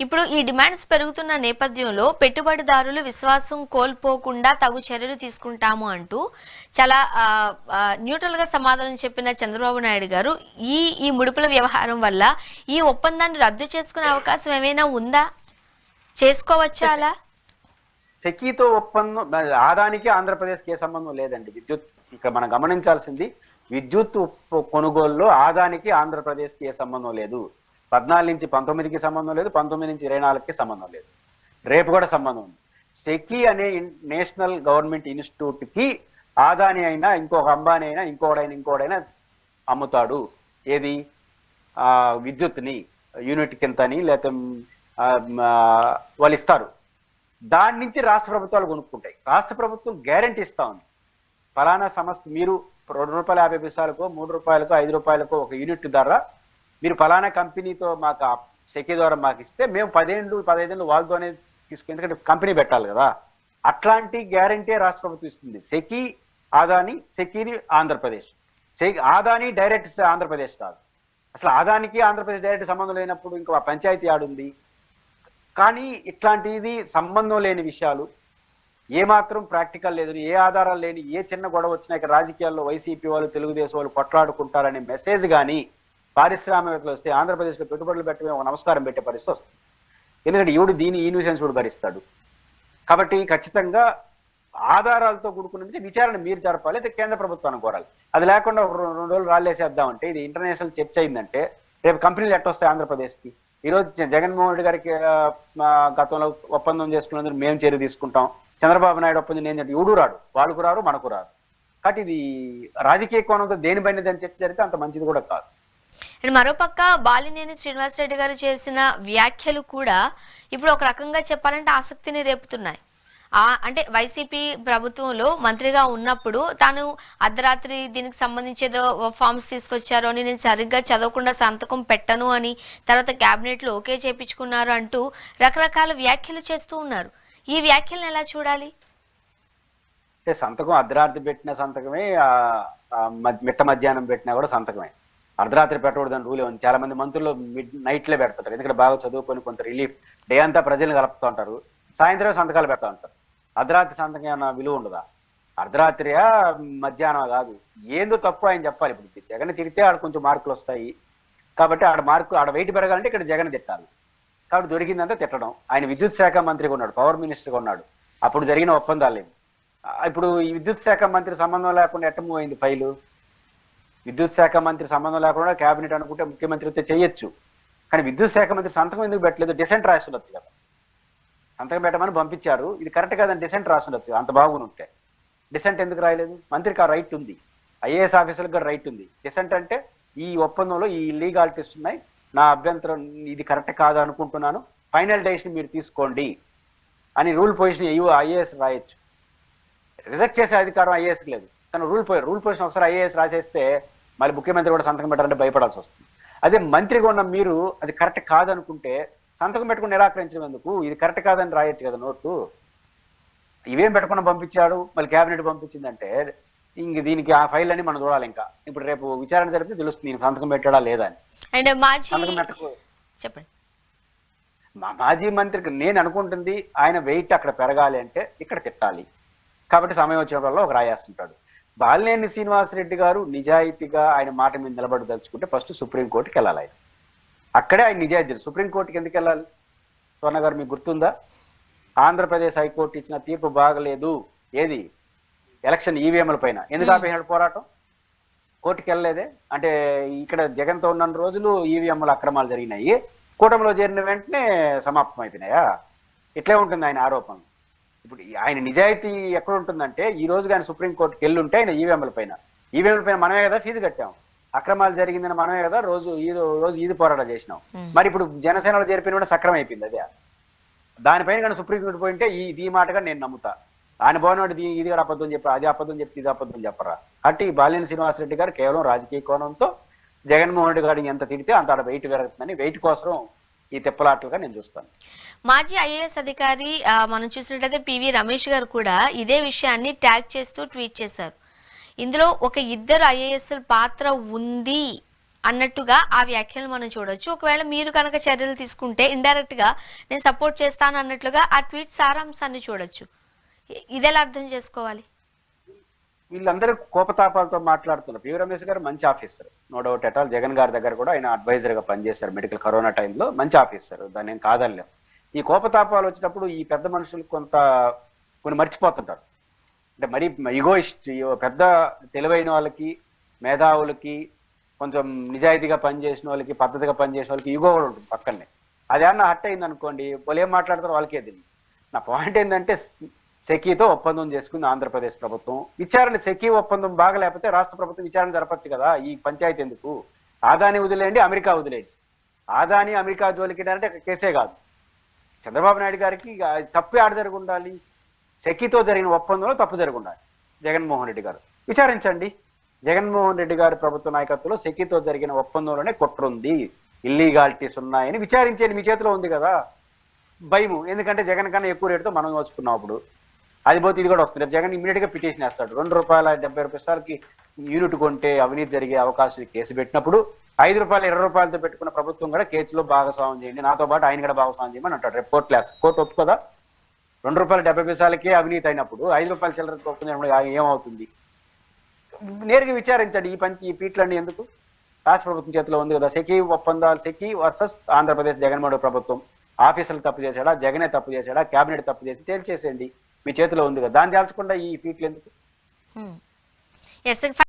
ఇప్పుడు ఈ డిమాండ్స్ పెరుగుతున్న నేపథ్యంలో పెట్టుబడిదారులు విశ్వాసం కోల్పోకుండా తగు చర్యలు తీసుకుంటాము అంటూ చాలా న్యూట్రల్ గా సమాధానం చెప్పిన చంద్రబాబు నాయుడు గారు ఈ ముడుపుల వ్యవహారం వల్ల ఈ ఒప్పందాన్ని రద్దు చేసుకునే అవకాశం ఏమైనా ఉందా, చేసుకోవచ్చా? అలా సెకీతో ఒప్పందం ఆదానికి ఆంధ్రప్రదేశ్కి ఏ సంబంధం లేదండి. విద్యుత్ ఇక్కడ మనం గమనించాల్సింది విద్యుత్ కొనుగోలులో ఆదానికి ఆంధ్రప్రదేశ్కి ఏ సంబంధం లేదు. 14 నుంచి 19కి సంబంధం లేదు, 19 నుంచి 24కి సంబంధం లేదు, రేపు కూడా సంబంధం ఉంది. సెకీ అనే నేషనల్ గవర్నమెంట్ ఇన్స్టిట్యూట్ కి ఆదాని అయినా ఇంకొక అంబానీ అయినా ఇంకోడైనా అమ్ముతాడు. ఏది విద్యుత్ని యూనిట్ కింతని లేకపోతే వాళ్ళు ఇస్తారు. దాని నుంచి రాష్ట్ర ప్రభుత్వాలు కొనుక్కుంటాయి. రాష్ట్ర ప్రభుత్వం గ్యారంటీ ఇస్తా ఉంది, ఫలానా సంస్థ మీరు ₹2.50 ₹3 5 రూపాయలకో ఒక యూనిట్ ధర మీరు ఫలానా కంపెనీతో మాకు సెకీ ద్వారా మాకు ఇస్తే మేము 15 ఏళ్ళు వాళ్ళతోనే తీసుకుని, ఎందుకంటే కంపెనీ పెట్టాలి కదా. అట్లాంటి గ్యారంటీ రాష్ట్ర ప్రభుత్వం ఇస్తుంది. సెకీ ఆదాని, సెకీని ఆంధ్రప్రదేశ్. ఆదాని డైరెక్ట్ ఆంధ్రప్రదేశ్ కాదు. అసలు ఆదానికి ఆంధ్రప్రదేశ్ డైరెక్ట్ సంబంధం లేనప్పుడు ఇంకా పంచాయతీ ఆడుంది. కానీ ఇట్లాంటిది సంబంధం లేని విషయాలు, ఏమాత్రం ప్రాక్టికల్ లేదు, ఏ ఆధారాలు లేని ఏ చిన్న గొడవ వచ్చినా ఇక్కడ రాజకీయాల్లో వైసీపీ వాళ్ళు తెలుగుదేశం వాళ్ళు కొట్లాడుకుంటారనే మెసేజ్ కానీ పారిశ్రామికవేత్తలు వస్తే ఆంధ్రప్రదేశ్లో పెట్టుబడులు పెట్టమే ఒక నమస్కారం పెట్టే పరిస్థితి వస్తుంది. ఎందుకంటే ఈ న్యూసెన్స్ కూడా భరిస్తాడు. కాబట్టి ఖచ్చితంగా ఆధారాలతో కూడుకున్న విచారణ మీరు జరపాలి, అయితే కేంద్ర ప్రభుత్వాన్ని కోరాలి. అది లేకుండా 2 రోజులు రాళ్ళేసేద్దామంటే ఇది ఇంటర్నేషనల్ చర్చ అయిందంటే రేపు కంపెనీలు ఎట్టొస్తాయి ఆంధ్రప్రదేశ్కి? ఈరోజు జగన్మోహన్ రెడ్డి గారికి గతంలో ఒప్పందం చేసుకున్నందుకు మేము చర్య తీసుకుంటాం, చంద్రబాబు నాయుడు ఒప్పందం ఏంటంటే ఎవడు రాడు, వాళ్ళకు రారు మనకు రారు. కాబట్టి ఇది రాజకీయ కోణంతో దేనిపైన దాని చర్చ జరిగితే అంత మంచిది కూడా కాదు. మరోపక్క బాలినేని శ్రీనివాసరెడ్డి గారు చేసిన వ్యాఖ్యలు కూడా ఇప్పుడు ఒక రకంగా చెప్పాలంటే ఆసక్తిని రేపుతున్నాయి. అంటే వైసీపీ ప్రభుత్వంలో మంత్రిగా ఉన్నప్పుడు తాను అర్ధరాత్రి దీనికి సంబంధించి ఏదో ఫార్మ్స్ తీసుకొచ్చారు అని, నేను సరిగ్గా చదవకుండా సంతకం పెట్టను అని, తర్వాత క్యాబినెట్ లో ఓకే చేపించుకున్నారు అంటూ రకరకాల వ్యాఖ్యలు చేస్తూ ఉన్నారు. ఈ వ్యాఖ్యలను ఎలా చూడాలి? సంతకం అర్ధరాత్రి పెట్టిన సంతకమే, మిట్ట మధ్యాహ్నం పెట్టినా కూడా సంతకమే. అర్ధరాత్రి పెట్టకూడదని రూల్ ఉంది. చాలా మంది మంత్రులు నైట్లే పెడతారు, ఎందుకంటే బాగా చదువుకొని కొంత రిలీఫ్ డే అంతా ప్రజల్ని కలుపుతూ ఉంటారు, సాయంత్రం సంతకాలు పెడతా ఉంటారు. అర్ధరాత్రి సంతకం ఏమన్నా విలువ ఉండదా? అర్ధరాత్రియా మధ్యాహ్నం కాదు, ఏందో తప్పు ఆయన చెప్పాలి. ఇప్పుడు జగన్ తిరిగితే ఆడ కొంచెం మార్కులు వస్తాయి కాబట్టి ఆడ వెయిట్ పెరగాలంటే ఇక్కడ జగన్ తిట్టాలి. కాబట్టి దొరికిందంతా తిట్టడం. ఆయన విద్యుత్ శాఖ మంత్రిగా ఉన్నాడు, పవర్ మినిస్టర్గా ఉన్నాడు, అప్పుడు జరిగిన ఒప్పందాలు లేవు. ఇప్పుడు ఈ విద్యుత్ శాఖ మంత్రి సంబంధం లేకుండా ఎట్ట మూవ్ అయింది ఫైలు? విద్యుత్ శాఖ మంత్రి సంబంధం లేకుండా క్యాబినెట్ అనుకుంటే ముఖ్యమంత్రితో చేయొచ్చు, కానీ విద్యుత్ శాఖ మంత్రి సంతకం ఎందుకు పెట్టలేదు? డిసెంట్ రాసి ఉండొచ్చు కదా, సంతకం పెట్టమని పంపించారు, ఇది కరెక్ట్ కాదని డిసెంట్ రాసి ఉండొచ్చు. అంత బాగుని ఉంటే డిసెంట్ ఎందుకు రాయలేదు? మంత్రికి ఆ రైట్ ఉంది, ఐఏఎస్ ఆఫీసర్కి కూడా రైట్ ఉంది. డిసెంట్ అంటే ఈ ఒప్పందంలో ఈ ఇల్లీగాలిటీస్ ఉన్నాయి, నా అభ్యంతరం ఇది కరెక్ట్ కాదు అనుకుంటున్నాను, ఫైనల్ డెసిషన్ మీరు తీసుకోండి అని రూల్ పొజిషన్ ఐఏఎస్ రాయొచ్చు. రిజెక్ట్ చేసే అధికారం ఐఏఎస్కి లేదు. తను రూల్ పొజిషన్ ఒకసారి ఐఏఎస్ రాసేస్తే మళ్ళీ ముఖ్యమంత్రి కూడా సంతకం పెట్టాలంటే భయపడాల్సి వస్తుంది. అదే మంత్రిగా ఉన్న మీరు అది కరెక్ట్ కాదనుకుంటే సంతకం పెట్టుకుని నిరాకరించడం ఎందుకు? ఇది కరెక్ట్ కాదని రాయొచ్చు కదా నోటు. ఇవేం పెట్టకుండా పంపించాడు, మళ్ళీ క్యాబినెట్ పంపించిందంటే ఇంక దీనికి ఆ ఫైల్ అని మనం చూడాలి. ఇంకా ఇప్పుడు రేపు విచారణ జరిపితే తెలుస్తుంది సంతకం పెట్టాడా లేదా అని. సంతకం పెట్టకు చెప్పండి. మాజీ మంత్రికి నేను అనుకుంటుంది ఆయన వెయిట్ అక్కడ పెరగాలి అంటే ఇక్కడ తిట్టాలి, కాబట్టి సమయం వచ్చినప్పుడు ఒక రాయేస్తుంటాడు. బాలినేని శ్రీనివాసరెడ్డి గారు నిజాయితీగా ఆయన మాట మీద నిలబడదలుచుకుంటే ఫస్ట్ సుప్రీంకోర్టుకి వెళ్ళాలి. ఆయన అక్కడే ఆయన నిజాయితీ. సుప్రీంకోర్టుకి ఎందుకు వెళ్ళాలి? స్వర్ణ గారు మీకు గుర్తుందా? ఆంధ్రప్రదేశ్ హైకోర్టు ఇచ్చిన తీర్పు బాగలేదు, ఏది ఎలక్షన్ ఈవీఎంల పైన, ఎందుకు ఆపేసినాడు పోరాటం? కోర్టుకి వెళ్ళలేదే. అంటే ఇక్కడ జగన్తో ఉన్న రోజులు ఈవీఎంల అక్రమాలు జరిగినాయి, కూటమిలో చేరిన వెంటనే సమాప్తం అయిపోయినాయా? ఇట్లే ఉంటుంది ఆయన ఆరోపణ. ఇప్పుడు ఆయన నిజాయితీ ఎక్కడ ఉంటుందంటే ఈ రోజు కానీ సుప్రీంకోర్టుకి వెళ్ళుంటే ఆయన ఈవీఎంల పైన మనమే కదా ఫీజు కట్టాం, అక్రమాలు జరిగిందని మనమే కదా రోజు ఈది పోరాటం చేసినాం. మరి ఇప్పుడు జనసేనలో చేరిపోయిన కూడా సక్రమం అయిపోయింది. అదే దానిపైన కానీ సుప్రీంకోర్టు పోయింటే ఈ మాటగా నేను నమ్ముతా. ఆయన పోయినాడు ఇది కూడా అబద్ధం చెప్పారు, అది అబద్ధం చెప్తే ఇది అబద్ధం చెప్పరా. అంటే బాలినేని శ్రీనివాసరెడ్డి గారు కేవలం రాజకీయ కోణంతో జగన్మోహన్ రెడ్డి గారిని ఎంత తిడితే అంత ఆడ వెయిట్ పెరుగుతుందని వెయిట్ కోసం ఈ తిప్పలాట్లుగా నేను చూస్తాను. మాజీ ఐఏఎస్ అధికారి మనం చూసినట్లయితే పివి రమేష్ గారు కూడా ఇదే విషయాన్ని ట్యాగ్ చేస్తూ ట్వీట్ చేశారు. ఇందులో ఒక 2 ఐఏఎస్ పాత్ర ఉంది అన్నట్టుగా ఆ వ్యాఖ్యలు మనం చూడొచ్చు. ఒకవేళ మీరు కనుక చర్యలు తీసుకుంటే ఇండైరెక్ట్ గా నేను సపోర్ట్ చేస్తాను అన్నట్లుగా ఆ ట్వీట్ సారాంశాన్ని చూడొచ్చు. ఇదెలా అర్థం చేసుకోవాలి? వీళ్ళందరూ కోపతాపాలతో మాట్లాడుతున్నారు. పివి రమేష్ గారు మంచి officer, no doubt at all. Jagan గారి దగ్గర కూడా ఆయన అడ్వైజర్ గా పనిచేశారు మెడికల్ కరోనా టైంలో, మంచి ఆఫీసర్, దాన్ని నేను కాదనలేం. ఈ కోపతాపాలు వచ్చినప్పుడు ఈ పెద్ద మనుషులు కొన్ని మర్చిపోతుంటారు. అంటే మరి ఇగోయిస్ట్, పెద్ద తెలివైన వాళ్ళకి, మేధావులకి, కొంచెం నిజాయితీగా పనిచేసిన వాళ్ళకి, పద్ధతిగా పనిచేసిన వాళ్ళకి ఈగో కూడా ఉంటుంది పక్కనే. అది అన్న హట్ అయింది అనుకోండి, వాళ్ళు ఏం మాట్లాడతారో వాళ్ళకే తెలియదు. నా పాయింట్ ఏంటంటే, సెకీతో ఒప్పందం చేసుకుంది ఆంధ్రప్రదేశ్ ప్రభుత్వం. విచారణ, సెకీ ఒప్పందం బాగలేకపోతే రాష్ట్ర ప్రభుత్వం విచారణ జరపచ్చు కదా. ఈ పంచాయతీ ఎందుకు? ఆదాని వదిలేయండి, అమెరికా వదిలేయండి. ఆదాని అమెరికా జోలికి అంటే కేసే కాదు. చంద్రబాబు నాయుడు గారికి తప్పు ఆడ జరిగి ఉండాలి, సెకీతో జరిగిన ఒప్పందంలో తప్పు జరిగి ఉండాలి. జగన్మోహన్ రెడ్డి గారు విచారించండి. జగన్మోహన్ రెడ్డి గారి ప్రభుత్వ నాయకత్వంలో సెకీతో జరిగిన ఒప్పందంలోనే కుట్రుంది, ఇల్లీగాలిటీస్ ఉన్నాయని విచారించేది మీ చేతిలో ఉంది కదా. భయము ఎందుకంటే జగన్ కన్నా ఎక్కువ రేటుతో మనం వచ్చుకున్నాం. అప్పుడు అది పోతే ఇది కూడా వస్తుంది. జగన్ ఇమీడియట్ గా పిటిషన్ వేస్తాడు. ₹2.70 యూనిట్ కొంటే అవినీతి జరిగే అవకాశం కేసు పెట్టినప్పుడు ₹5 ₹20 పెట్టుకున్న ప్రభుత్వం కూడా కేసులో భాగస్వామ్యం చేయండి, నాతో పాటు ఆయన కూడా భాగస్వామ్యం చేయమని అంటాడు. రేపు కోర్టు ఒప్పుకోదా? ₹2.70 అవినీతి అయినప్పుడు ₹5 చిల్లర ఒప్పుకున్నప్పుడు ఏమవుతుంది? నేరుగా విచారించండి. ఈ పీట్లన్నీ ఎందుకు? రాష్ట్ర ప్రభుత్వం చేతిలో ఉంది కదా. సెకీ ఒప్పందాలు, సెకీ వర్సెస్ ఆంధ్రప్రదేశ్ జగన్మోహన్ ప్రభుత్వం. ఆఫీసులు తప్పు చేశాడా, జగనే తప్పు చేశాడా, కేబినెట్ తప్పు చేసి తేల్చేసేయండి. మీ చేతిలో ఉంది కదా. దాన్ని తేల్చకుండా ఈ పీట్లు ఎందుకు?